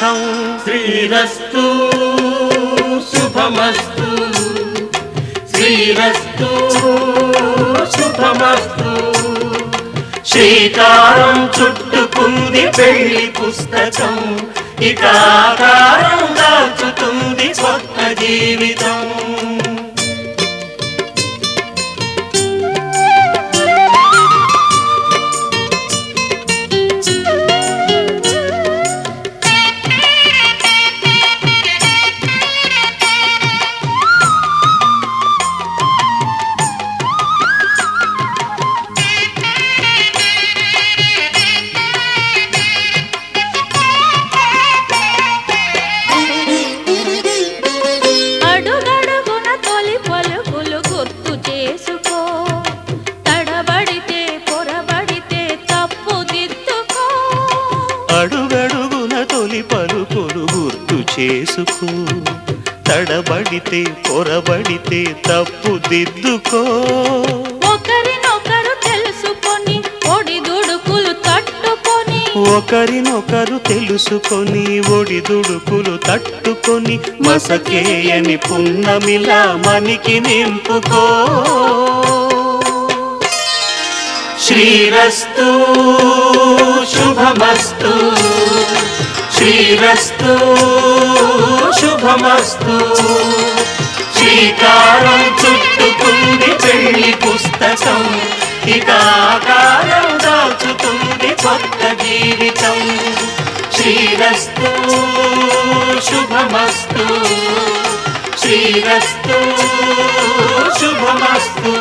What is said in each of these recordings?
సుఖం. శ్రీరస్తు శుభమస్తు, శ్రీరస్తు శుభమస్తు. శ్రీకారం చుట్టుకుంది పెళ్లి పుస్తకం, ఇక ఆకారం దాచుతుంది కొత్త జీవితం. అడుగడుగున తొలి పలుకులు గుర్తు చేసుకో, తడబడితే పొరబడితే తప్పు దిద్దుకో. ఒకరినొకరు తెలుసుకొని ఒడిదుడుకులు తట్టుకొని, ఒకరినొకరు తెలుసుకొని ఒడిదుడుకులు తట్టుకొని, మసకేయని పున్నమిలా మనికి నింపుకో. శ్రీరస్తు శుభమస్తు, శ్రీరస్తు శుభమస్తు. శ్రీకారం చుట్టుకుంది పెళ్లి పుస్తకం, ఇక ఆకారం దాచుతుంది కొత్త జీవితం. శ్రీరస్తు శుభమస్తు, శ్రీరస్తు శుభమస్తు.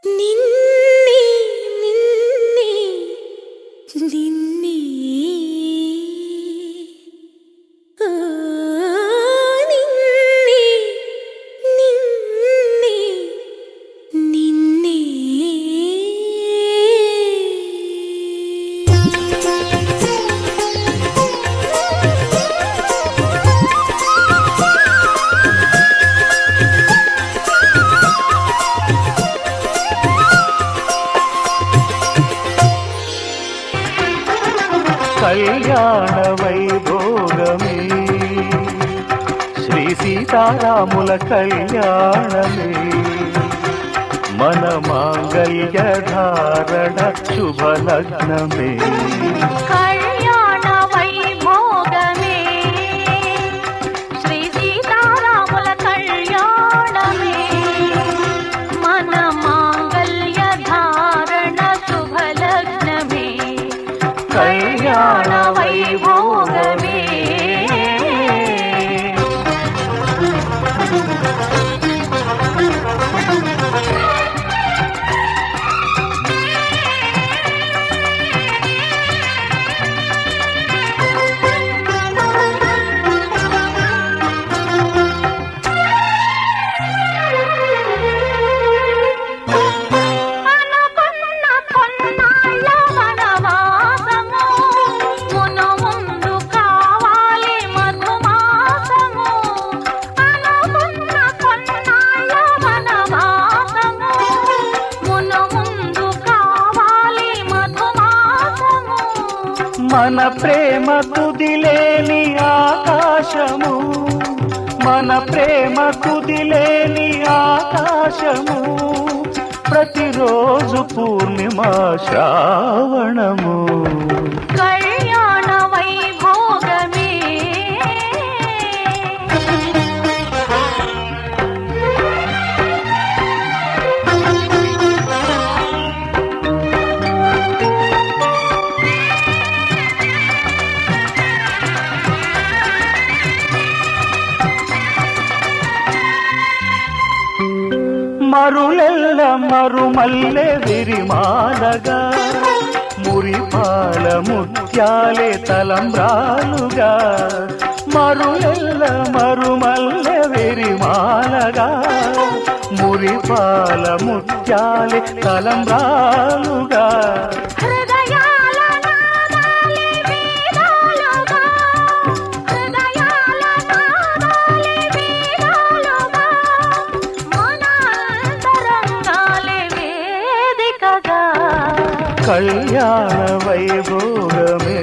నిన్నే నిన్నే నిన్నే ఆ నిన్నే నిన్నే నిన్నే కళ్యాణ వైభోగమే శ్రీ సీతారాముల కళ్యాణమే మన మాంగళ్య ధారణ శుభలగ్నమే కళ్యాణ వైభోగమే శ్రీ సీతారాముల కళ్యాణమే మన మాంగళ్య ధారణ శుభలగ్నమే కళ్యాణ వైభోగమే అనుకున్న కొన్నాళ్ళ వనవాసము మును ముందు కావాలి మధుమాసము అనుకున్న కొన్నాళ్ళ వనవాసము మును ముందు కావాలి మధుమాసము మన ప్రేమ కుదిలేని ఆకాశము మన ప్రేమ కుదిలేని ఆకాశము ప్రతిరోజు పూర్ణిమా శ్రావణము కళ్యాణ వైభోగమే మరులెల్ల మరుమల్లె విరిమాలగా మురిపాల ముత్యాలే తలంబ్రాలుగా మరులెల్ల మరుమల్లె విరిమాలగా మురిపాల ముత్యాలే తలంబ్రాలుగా హృదయాల నాదాలే వేదాలుగా హృదయాల నాదాలే వేదాలుగా మన అంతరంగాలే వేదికగా కళ్యాణ వైభోగమే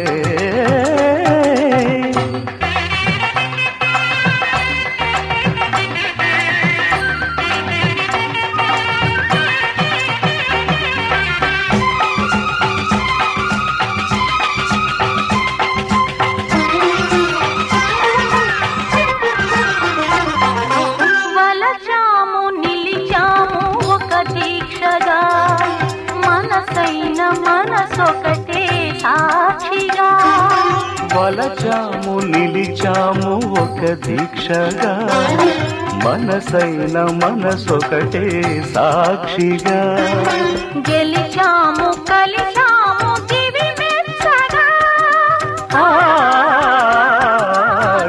వలచాము నిలిచాము ఒక దీక్షగా మనసైన మనసొకటే సాక్షిగా వలచాము నిలిచాము ఒక దీక్షగా మనసైన మనసొకటే సాక్షిగా గెలిచాము కలిచాము దివి మెచ్చగా ఆ,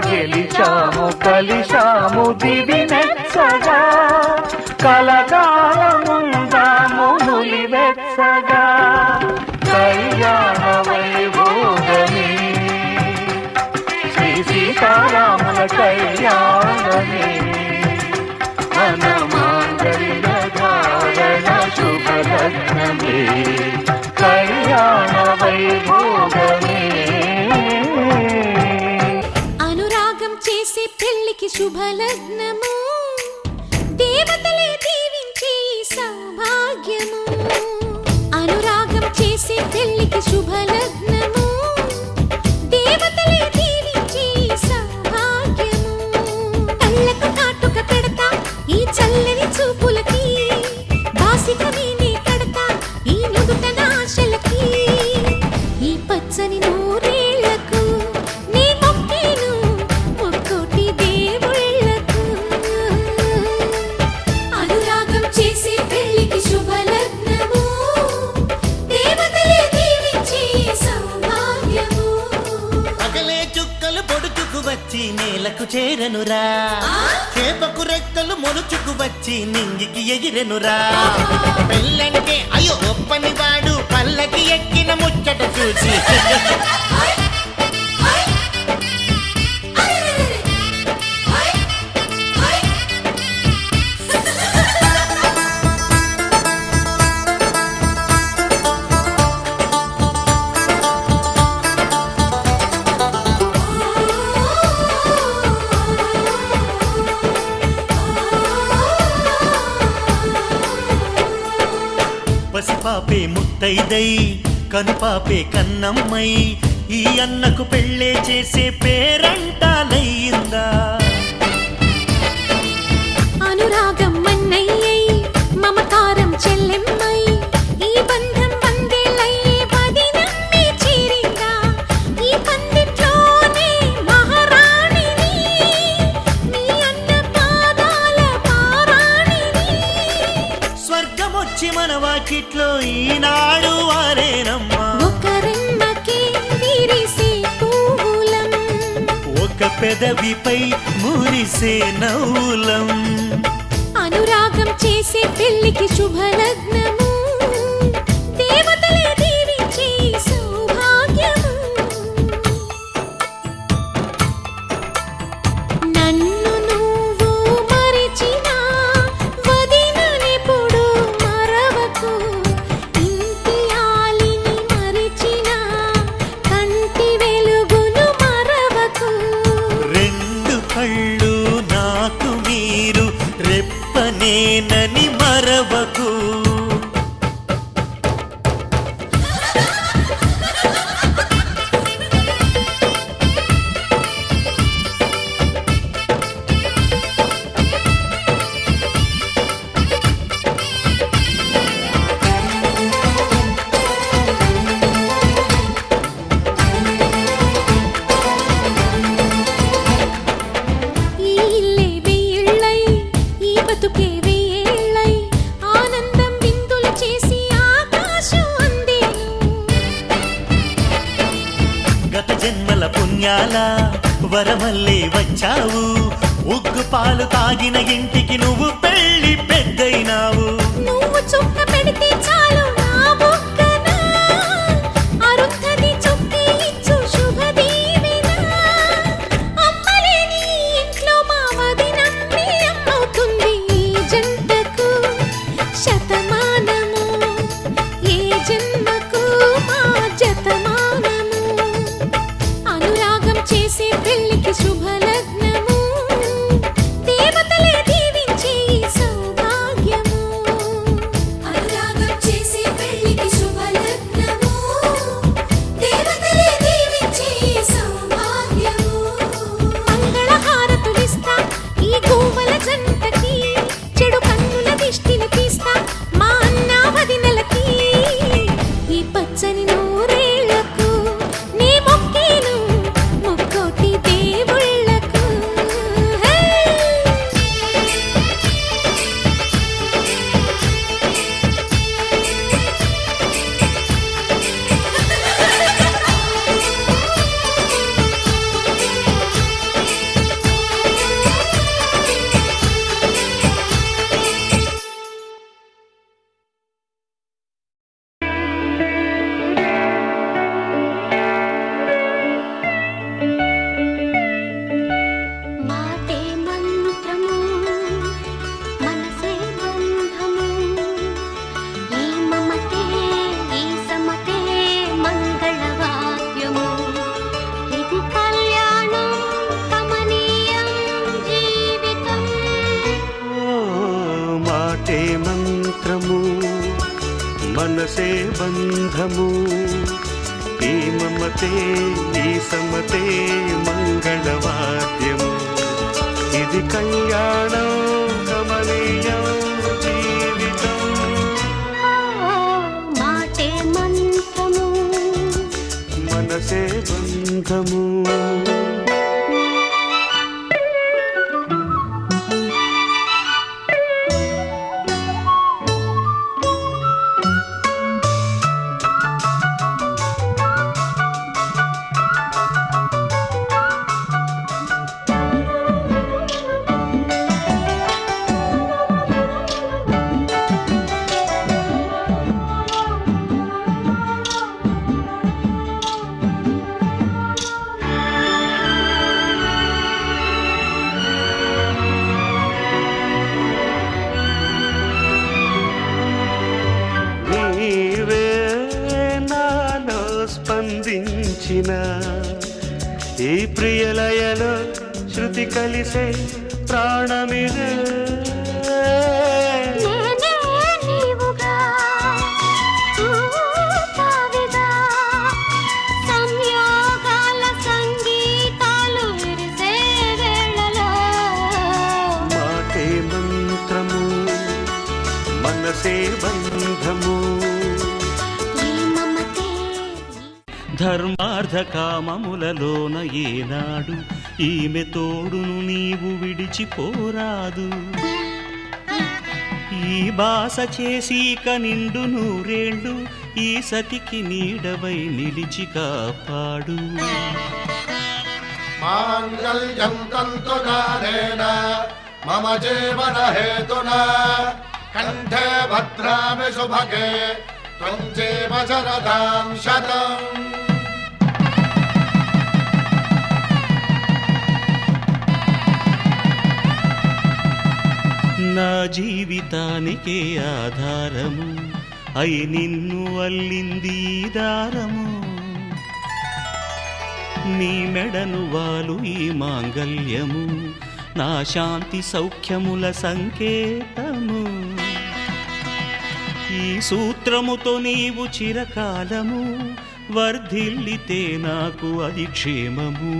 గెలిచాము కలిశాము దివి మెచ్చగా కలకాలముందాము నులివెచ్చగా కళ్యాణ వైభోగమే శ్రీ సీతారాముల కళ్యాణమే మన మాంగళ్య ధారణ శుభలగ్నమే కళ్యాణ వైభోగమే అనురాగం చేసే పెళ్లికి శుభలగ్నము దేవతలే దీవించే సౌభాగ్యము అనురాగం చేసే పెళ్లికి శుభలగ్నము దేవతలే దీవించే సౌభాగ్యము కళ్ళకు కాటుక పెడతా ఈ చల్లని చూపులకి బాసిక నేనే కడతా ఈ నుదుటన ఆశలకి ఈ పచ్చని నూరేళ్లకు నీ మొక్కేను ముక్కోటి దేవుళ్లకు అనురాగం చేసే పెళ్లికి శుభలగ్నము నేలకు చేరనురా, చేపకు రెక్కలు మొలుచుకు వచ్చి నింగికి ఎగిరెనురా. పెళ్ళంటే అయ్యో ఒప్పని వాడు పల్లకి ఎక్కిన ముచ్చట చూసి పసిపాపే ముత్తైదై కనుపాపే కన్నమ్మై ఈ అన్నకు పెళ్ళే చేసే పేరంటాలయ్యిందా. అనురాగం మన్నయ్యై మమకారం చెల్లెమ్మై ఈ బంధం వందేలయ్యే వదినమ్మే చేరిందా. ఈ పందిట్లోనే మహారాణిని నీ అన్న పాదాల పారాణిని. స్వర్గమొచ్చి మన వాకిట్లో ఈనాడు వారేనమ్మా. ఒకరెమ్మకే విరిసే పూవులం, ఒక పెదవిపై మురిసే నవ్వులం. అనురాగం చేసే పెళ్లికి శుభలగ్నము, దేవతలే దీవించే సౌభాగ్యము. నన్ను నువ్వు మరిచినా వదిననెప్పుడు మరవకు. ఇంటి ఆలిని మరిచినా కంటి వెలుగును మరవకు. రెండు కళ్ళు నాకు మీరు రెప్పనేనని మరవకు. ఈ ఇల్లే వెయ్యిళ్ళై, ఈ బతుకే వెయ్యేళ్ళై, ఆనందం విందులు చేసి ఆకాశం అందేను. గత జన్మల పుణ్యాల వరమల్లే వచ్చావు, ఉగ్గు పాలు తాగిన ఇంటికి నువ్వు పెళ్లి పెద్దయినావు. నువ్వు చుక్క పెడితే చాలు నా బుగ్గన, అరుంధతి చుక్కే ఇచ్చు శుభదీవెన. అమ్మలేని ఇంట్లో మా వదినమ్మే అమ్మవుతుంది ఈ జంటకు శతమానము, ఏ జన్మకు మా జతమానము. అనురాగం చేసే పెళ్లికి శుభలగ్నము, దేవతలే దీవించే ఈ సౌభాగ్యము. అనురాగం చేసే పెళ్లికి శుభలగ్నము, దేవతలే దీవించే ఈ సౌభాగ్యము. మంగళహారతులిస్తా ఈ గోవల జంటకి, చెడు కన్నుల దిష్టిని తీస్తా మా అన్న వదినలకి. ఈ పచ్చని నూరేళ్లకు నీ మొక్కేను ముక్కోటి దేవుళ్ళకు. హే! మాటే మంత్రము మనసే బంధము, ఈ మమతే ఈ సమతే మంగళవాద్యము. ఇది కళ్యాణం కమనీయం జీవితం. మాటే మంత్రము మనసే బంధము, ఈ మమతే ఈ సమతే మంగళవాద్యము. ఇది కళ్యాణం కమనీయం జీవితం. మాటే మంత్రము మనసే బంధము. పిలిచిన ఈ ప్రియలయలో శృతి కలిసే ప్రాణమిదే. నేనే నీవుగా తావిగా సంయోగాల సంగీతాలు విరిసే వేళలో మాటే మంత్రము మనసే బంధము. ఈ మమతే ధర్మార్థ కామములలోన ఏనాడు ఈమె తోడును నీవు విడిచిపోరాదు. ఈ బాస చేసి నిండు నూరేళ్ళు ఈ సతికి నీడవై నిలిచి కాపాడు. మాంగళ్యం తంతునానేన మమ జీవన హేతునా కంఠే భద్రామి శుభగే త్వం జీవ శరదాం శతం. నా జీవితానికే ఆధారము అయి నిన్ను అల్లింది ఈ దారము. నీ మెడను వాలు ఈ మాంగల్యము నా శాంతి సౌఖ్యముల సంకేతము. ఈ సూత్రముతో నీవు చిరకాలము వర్ధిల్లితే నాకు అది క్షేమము.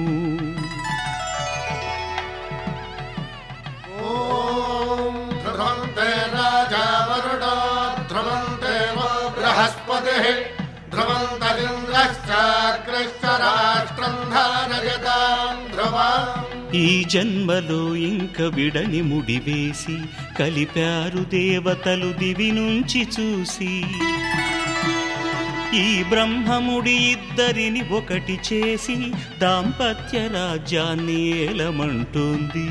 ధ్రువంతే రాజా వరుణో ధ్రువంతే బృహస్పతి ధ్రువంతరింద్రశ్చాగ్రశ్చ రాష్ట్రం ధారయతాం ధ్రువం. ఈ జన్మలో ఇంక విడని ముడివేసి కలిపారు దేవతలు దివి నుంచి చూసి. ఈ బ్రహ్మముడి ఇద్దరిని ఒకటి చేసి దాంపత్య రాజ్యాన్ని ఏలమంటుంది.